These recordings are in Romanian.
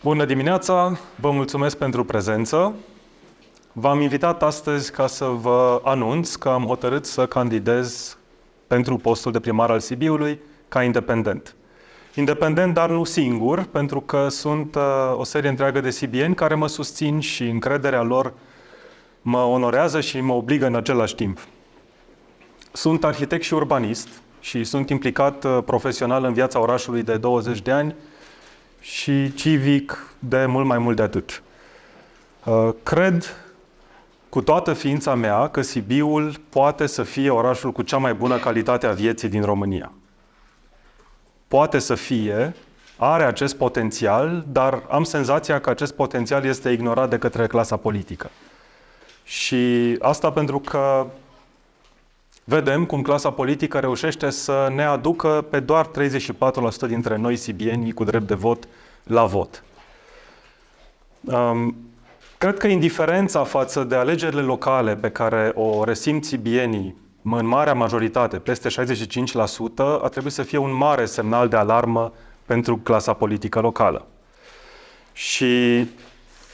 Bună dimineața, vă mulțumesc pentru prezență. V-am invitat astăzi ca să vă anunț că am hotărât să candidez pentru postul de primar al Sibiului ca independent. Independent, dar nu singur, pentru că sunt o serie întreagă de sibieni care mă susțin și încrederea lor mă onorează și mă obligă în același timp. Sunt arhitect și urbanist și sunt implicat profesional în viața orașului de 20 de ani și civic de mult de atât. Cred cu toată ființa mea că Sibiul poate să fie orașul cu cea mai bună calitate a vieții din România. Poate să fie, are acest potențial, dar am senzația că acest potențial este ignorat de către clasa politică. Și asta pentru că vedem cum clasa politică reușește să ne aducă pe doar 34% dintre noi sibienii cu drept de vot la vot. Cred că indiferența față de alegerile locale pe care o resimt sibienii în marea majoritate, peste 65%, ar trebui să fie un mare semnal de alarmă pentru clasa politică locală. Și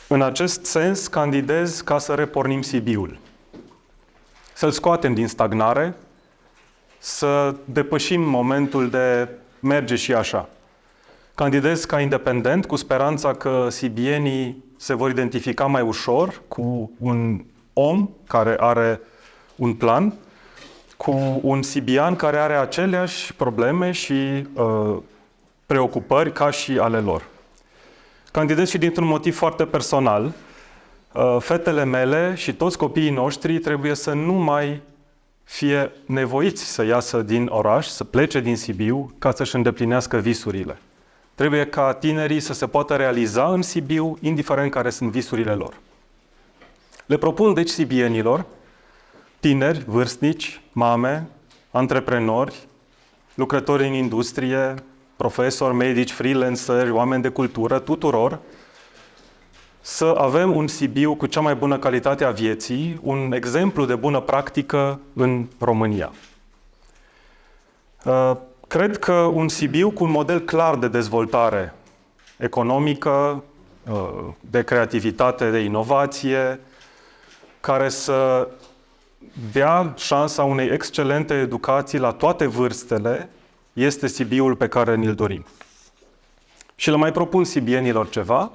în acest sens candidez ca să repornim Sibiul. Să-l scoatem din stagnare, să depășim momentul de merge și așa. Candidez ca independent cu speranța că sibienii se vor identifica mai ușor cu un om care are un plan, cu un sibian care are aceleași probleme și preocupări ca și ale lor. Candidez și dintr-un motiv foarte personal. Fetele mele și toți copiii noștri trebuie să nu mai fie nevoiți să iasă din oraș, să plece din Sibiu ca să-și îndeplinească visurile. Trebuie ca tinerii să se poată realiza în Sibiu, indiferent care sunt visurile lor. Le propun deci sibienilor, tineri, vârstnici, mame, antreprenori, lucrători în industrie, profesori, medici, freelanceri, oameni de cultură, tuturor, să avem un Sibiu cu cea mai bună calitate a vieții, un exemplu de bună practică în România. Cred că un Sibiu cu un model clar de dezvoltare economică, de creativitate, de inovație, care să dea șansa unei excelente educații la toate vârstele, este Sibiul pe care ni-l dorim. Și le mai propun sibienilor ceva,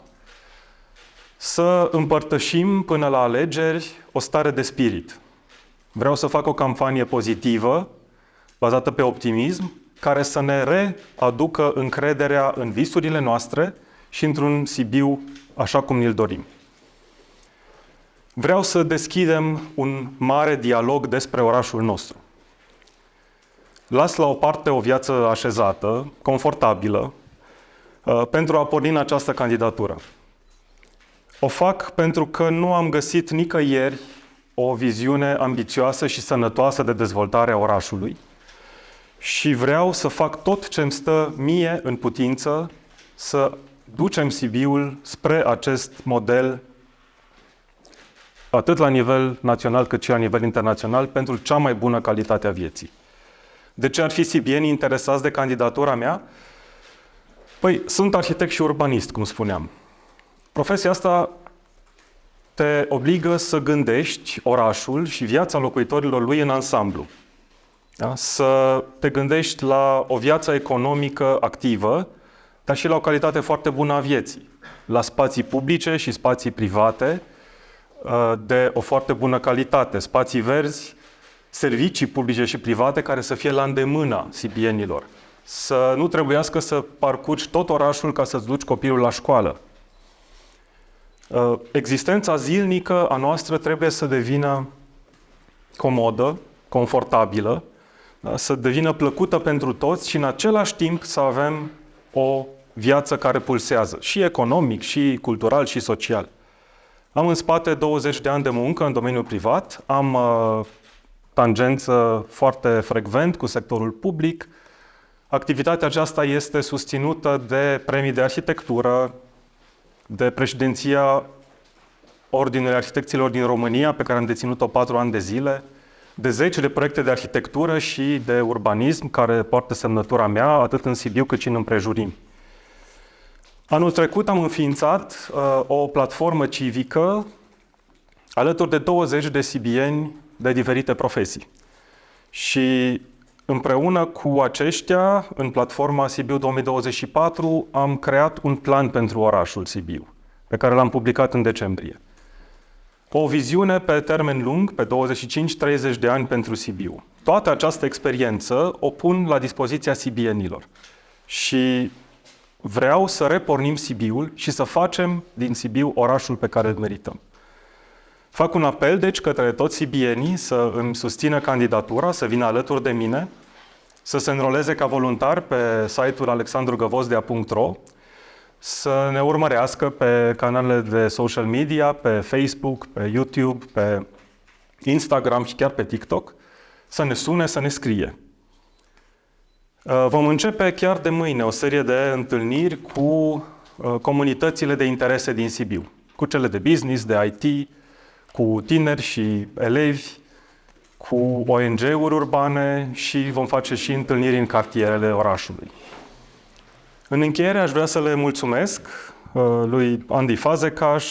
să împărtășim până la alegeri o stare de spirit. Vreau să fac o campanie pozitivă, bazată pe optimism, care să ne readucă încrederea în visurile noastre și într-un Sibiu așa cum ni-l dorim. Vreau să deschidem un mare dialog despre orașul nostru. Las la o parte o viață așezată, confortabilă, pentru a porni în această candidatură. O fac pentru că nu am găsit nicăieri o viziune ambițioasă și sănătoasă de dezvoltare a orașului și vreau să fac tot ce îmi stă mie în putință să ducem Sibiul spre acest model atât la nivel național cât și la nivel internațional pentru cea mai bună calitate a vieții. De ce ar fi sibienii interesați de candidatura mea? Păi, sunt arhitect și urbanist, cum spuneam. Profesia asta te obligă să gândești orașul și viața locuitorilor lui în ansamblu. Da? Să te gândești la o viață economică activă, dar și la o calitate foarte bună a vieții. La spații publice și spații private de o foarte bună calitate. Spații verzi, servicii publice și private care să fie la îndemâna sibienilor. Să nu trebuiască să parcurgi tot orașul ca să-ți duci copilul la școală. Existența zilnică a noastră trebuie să devină comodă, confortabilă, să devină plăcută pentru toți și în același timp să avem o viață care pulsează, și economic, și cultural, și social. Am în spate 20 de ani de muncă în domeniul privat, am tangență foarte frecvent cu sectorul public. Activitatea aceasta este susținută de premii de arhitectură, de președinția Ordinului Arhitecților din România, pe care am deținut-o 4 ani de zile, de 10 de proiecte de arhitectură și de urbanism, care poartă semnătura mea, atât în Sibiu cât și în împrejurimi. Anul trecut am înființat o platformă civică alături de 20 de sibieni de diferite profesii. Și împreună cu aceștia, în platforma Sibiu 2024, am creat un plan pentru orașul Sibiu, pe care l-am publicat în decembrie. O viziune pe termen lung, pe 25-30 de ani pentru Sibiu. Toată această experiență o pun la dispoziția sibienilor. Și vreau să repornim Sibiul și să facem din Sibiu orașul pe care îl merităm. Fac un apel, deci, către toți sibienii să îmi susțină candidatura, să vină alături de mine, să se înroleze ca voluntar pe site-ul alexandrugăvozdea.ro, să ne urmărească pe canalele de social media, pe Facebook, pe YouTube, pe Instagram și chiar pe TikTok, să ne sune, să ne scrie. Vom începe chiar de mâine o serie de întâlniri cu comunitățile de interese din Sibiu, cu cele de business, de IT, cu tineri și elevi, cu ONG-uri urbane și vom face și întâlniri în cartierele orașului. În încheiere aș vrea să le mulțumesc lui Andy Fazekas,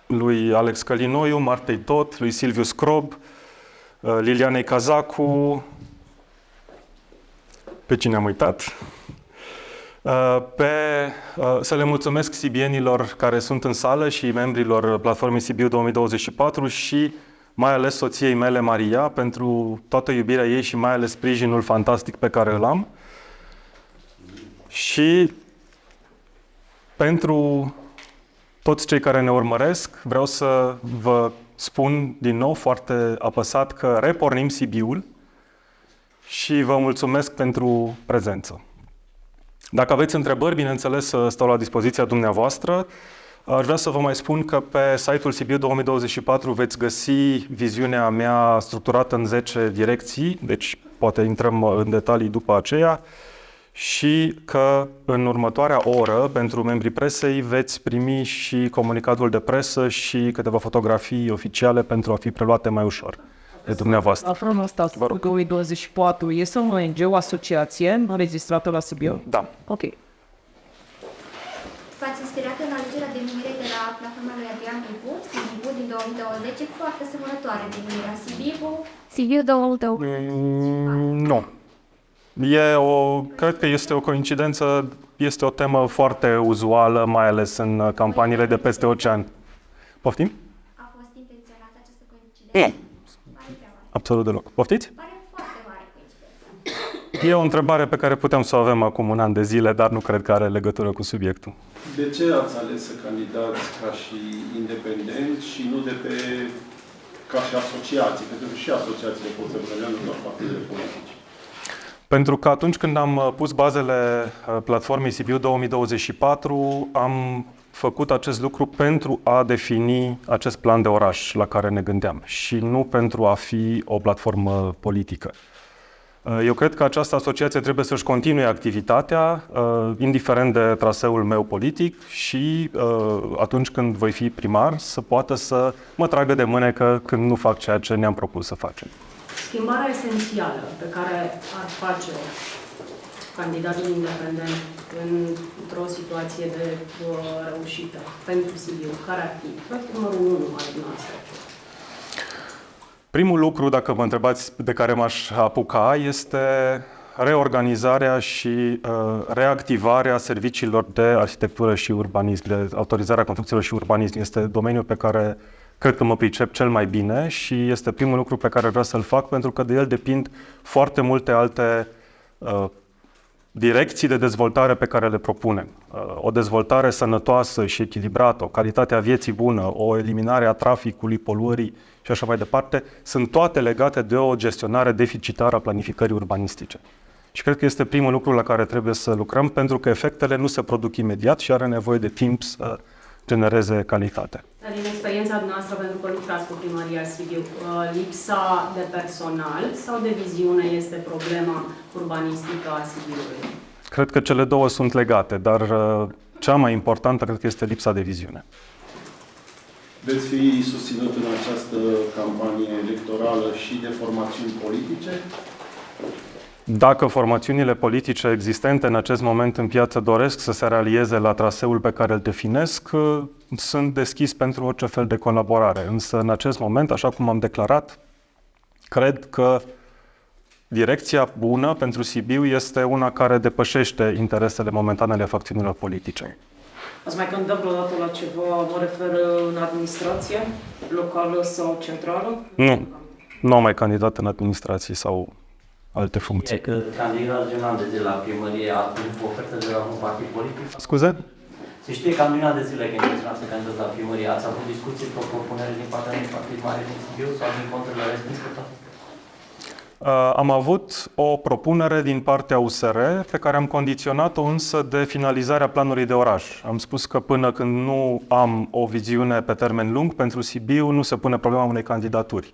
lui Alex Călinoiu, Martei Tot, lui Silviu Scrob, Lilianei Cazacu, pe cine am uitat, să le mulțumesc sibienilor care sunt în sală și membrilor platformei Sibiu 2024 și mai ales soției mele, Maria, pentru toată iubirea ei și mai ales sprijinul fantastic pe care îl am. Și pentru toți cei care ne urmăresc, vreau să vă spun din nou foarte apăsat că repornim Sibiul și vă mulțumesc pentru prezență. Dacă aveți întrebări, bineînțeles, stau la dispoziția dumneavoastră. Aș vrea să vă mai spun că pe site-ul Sibiu 2024 veți găsi viziunea mea structurată în 10 direcții, deci poate intrăm în detalii după aceea, și că în următoarea oră, pentru membrii presei, veți primi și comunicatul de presă și câteva fotografii oficiale pentru a fi preluate mai ușor de dumneavoastră. Aflăm asta, 2024, este un ONG, o asociație înregistrată la Sibiu? Da. Ok. V-ați inspirat în alegerea denumirii de la platforma lui Adrian Pipu, Sibiu din 2020, foarte asemănătoare denumirea Sibiu 2020. Nu. Cred că este o coincidență, este o temă foarte uzuală, mai ales în campaniile de peste ocean. Poftim? A fost intenționată această coincidență? Absolut deloc. Poftiți? Pare foarte mare coincidență. E o întrebare pe care putem să o avem acum un an de zile, dar nu cred că are legătură cu subiectul. De ce ați ales să candidați ca și independent și nu ca și asociații? Pentru că și asociațiile pot să vrea, nu doar partidele politice. Pentru că atunci când am pus bazele platformei Sibiu 2024, am făcut acest lucru pentru a defini acest plan de oraș la care ne gândeam și nu pentru a fi o platformă politică. Eu cred că această asociație trebuie să-și continue activitatea, indiferent de traseul meu politic și atunci când voi fi primar, să poată să mă tragă de mânecă când nu fac ceea ce ne-am propus să facem. Schimbarea esențială pe care ar face candidatul independent într-o situație de reușită pentru Sibiu, care ar fi? Numărul 1 al noastră. Primul lucru, dacă mă întrebați, de care m-aș apuca, este reorganizarea și reactivarea serviciilor de arhitectură și urbanism, de autorizarea construcțiilor și urbanism. Este domeniul pe care cred că mă pricep cel mai bine și este primul lucru pe care vreau să-l fac, pentru că de el depind foarte multe alte direcții de dezvoltare pe care le propunem. O dezvoltare sănătoasă și echilibrată, o calitate a vieții bună, o eliminare a traficului, poluării și așa mai departe, sunt toate legate de o gestionare deficitară a planificării urbanistice. Și cred că este primul lucru la care trebuie să lucrăm, pentru că efectele nu se produc imediat și are nevoie de timp să genereze calitate. Dar din experiența noastră, pentru că lucrați cu Primăria Sibiu, lipsa de personal sau de viziune este problema urbanistică a Sibiului? Cred că cele două sunt legate, dar cea mai importantă cred că este lipsa de viziune. Veți fi susținut în această campanie electorală și de formațiuni politice? Dacă formațiunile politice existente în acest moment în piață doresc să se ralieze la traseul pe care îl definesc, sunt deschis pentru orice fel de colaborare. Însă, în acest moment, așa cum am declarat, cred că direcția bună pentru Sibiu este una care depășește interesele momentane ale facțiunilor politice. Ați mai candidat vreodată la ceva, mă refer în administrație, locală sau centrală? Nu am mai candidat în administrație sau alte funcții. Că candidatul de un an de zile la primărie a primit o ofertă de la un partid politic? Scuze? Se știe că am de un an de zile că intenționați să candidați la primărie. Ați avut discuții pe o propunere din partea unui partid mare din Sibiu sau din contră la respins pe toate? Am avut o propunere din partea USR pe care am condiționat-o însă de finalizarea planului de oraș. Am spus că până când nu am o viziune pe termen lung pentru Sibiu, nu se pune problema unei candidaturi.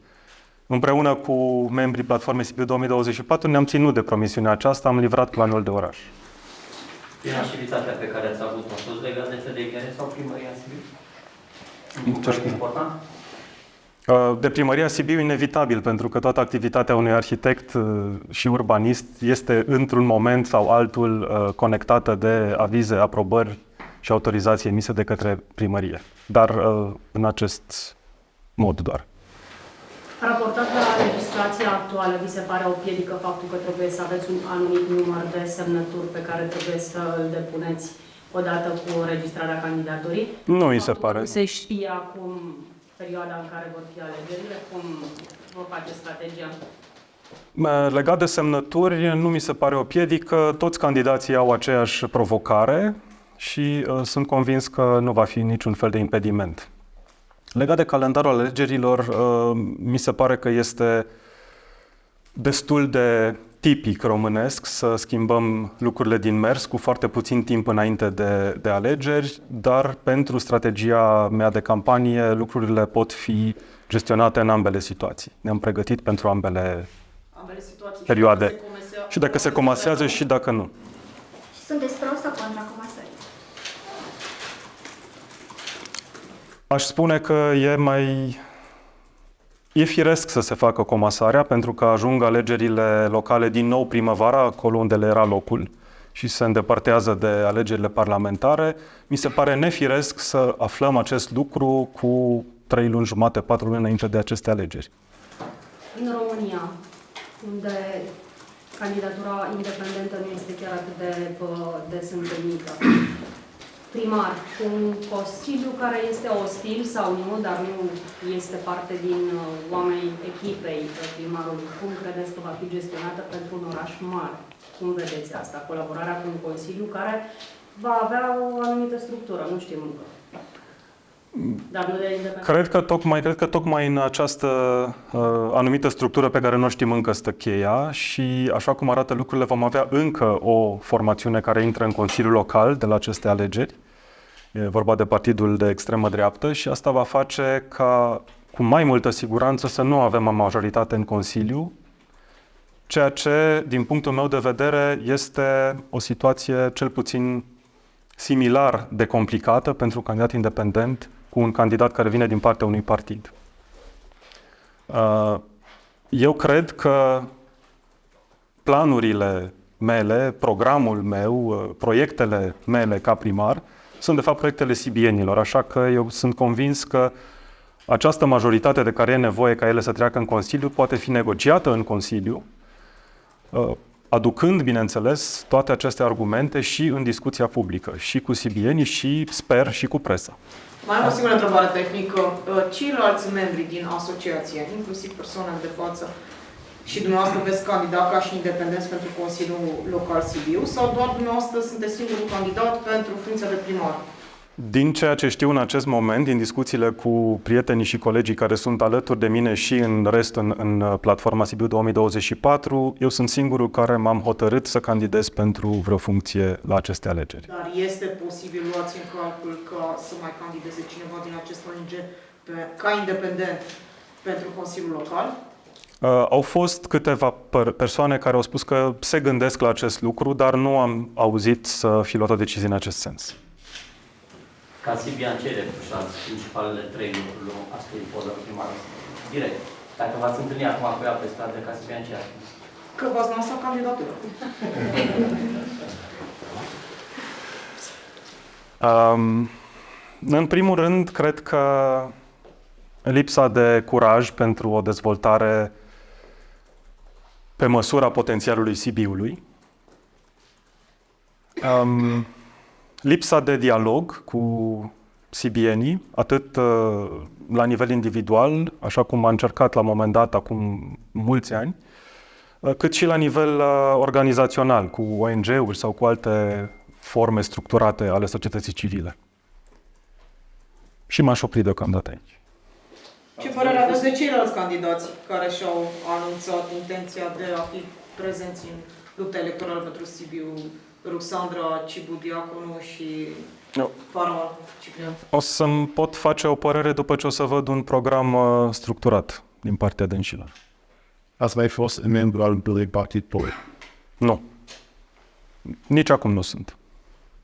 Împreună cu membrii Platformei Sibiu 2024 ne-am ținut de promisiunea aceasta, am livrat planul de oraș. Financiaritatea pe care ați avut-o a fost legată de FDGR sau primăria Sibiu? Un important? De primăria Sibiu inevitabil, pentru că toată activitatea unui arhitect și urbanist este într-un moment sau altul conectată de avize, aprobări și autorizații emise de către primărie. Dar în acest mod doar. Raportat la legislația actuală, vi se pare o piedică faptul că trebuie să aveți un anumit număr de semnături pe care trebuie să îl depuneți odată cu înregistrarea candidaturii? Nu mi se pare. Se știe acum perioada în care vor fi alegerile, cum vor face strategia? Legat de semnături, nu mi se pare o piedică. Toți candidații au aceeași provocare și sunt convins că nu va fi niciun fel de impediment. Legat de calendarul alegerilor, mi se pare că este destul de tipic românesc să schimbăm lucrurile din mers cu foarte puțin timp înainte de alegeri, dar pentru strategia mea de campanie lucrurile pot fi gestionate în ambele situații. Ne-am pregătit pentru ambele situații perioade. Și dacă se comasează și dacă nu. Și sunteți pro sau contra comasării? Aș spune că e firesc să se facă comasarea, pentru că ajung alegerile locale din nou primăvara, acolo unde le era locul, și se îndepărtează de alegerile parlamentare. Mi se pare nefiresc să aflăm acest lucru cu 3 luni jumate, 4 luni înainte de aceste alegeri. În România, unde candidatura independentă nu este chiar atât de des întâlnită, primar, un consiliu care este ostil sau nu, dar nu este parte din oamenii echipei primarului, cum credeți că va fi gestionată pentru un oraș mare? Cum vedeți asta? Colaborarea cu un consiliu care va avea o anumită structură, nu știm încă. Dar nu de independență. Cred că tocmai în această anumită structură pe care nu o știm încă stă cheia și așa cum arată lucrurile vom avea încă o formațiune care intră în Consiliul Local de la aceste alegeri. E vorba de partidul de extremă dreaptă și asta va face ca cu mai multă siguranță să nu avem o majoritate în Consiliu, ceea ce, din punctul meu de vedere, este o situație cel puțin similar de complicată pentru un candidat independent cu un candidat care vine din partea unui partid. Eu cred că planurile mele, programul meu, proiectele mele ca primar sunt de fapt proiectele sibienilor, așa că eu sunt convins că această majoritate de care e nevoie ca ele să treacă în Consiliu poate fi negociată în Consiliu, aducând, bineînțeles, toate aceste argumente și în discuția publică, și cu sibienii și, sper, și cu presa. Mai am o singură întrebare tehnică. Ceilalți membri din asociație, inclusiv persoanele de față, și dumneavoastră veți candida ca și independenți pentru Consiliul Local Sibiu sau doar dumneavoastră sunteți singurul candidat pentru funcția de primar? Din ceea ce știu în acest moment, din discuțiile cu prietenii și colegii care sunt alături de mine și în rest în platforma Sibiu 2024, eu sunt singurul care m-am hotărât să candidez pentru vreo funcție la aceste alegeri. Dar este posibil, luați în calcul, ca să mai candideze cineva din acest ONG ca independent pentru Consiliul Local? Au fost câteva persoane care au spus că se gândesc la acest lucru, dar nu am auzit să fi luat o decizie în acest sens. Ca Sibian ce reproșați principalele 3 lucruri astăzi poză primară? Direct. Dacă v-ați întâlnit acum cu ea pe stradă, ca Sibian ce ar fi? Că v-ați lansat candidatura. În primul rând, cred că lipsa de curaj pentru o dezvoltare pe măsura potențialului Sibiului, lipsa de dialog cu sibienii, atât la nivel individual, așa cum a încercat la un moment dat, acum mulți ani, cât și la nivel organizațional, cu ONG-uri sau cu alte forme structurate ale societății civile. Și m-aș opri deocamdată aici. Ce părere aveți de ceilalți candidați care și-au anunțat intenția de a fi prezenți în lupta electorală pentru Sibiu? Ruxandra Cibu Diaconu și Faraon Ciprian. O să-mi pot face o părere după ce o să văd un program structurat din partea dânșilor. Ați mai fost membru al unui partid politic? Nu. Nici acum nu sunt.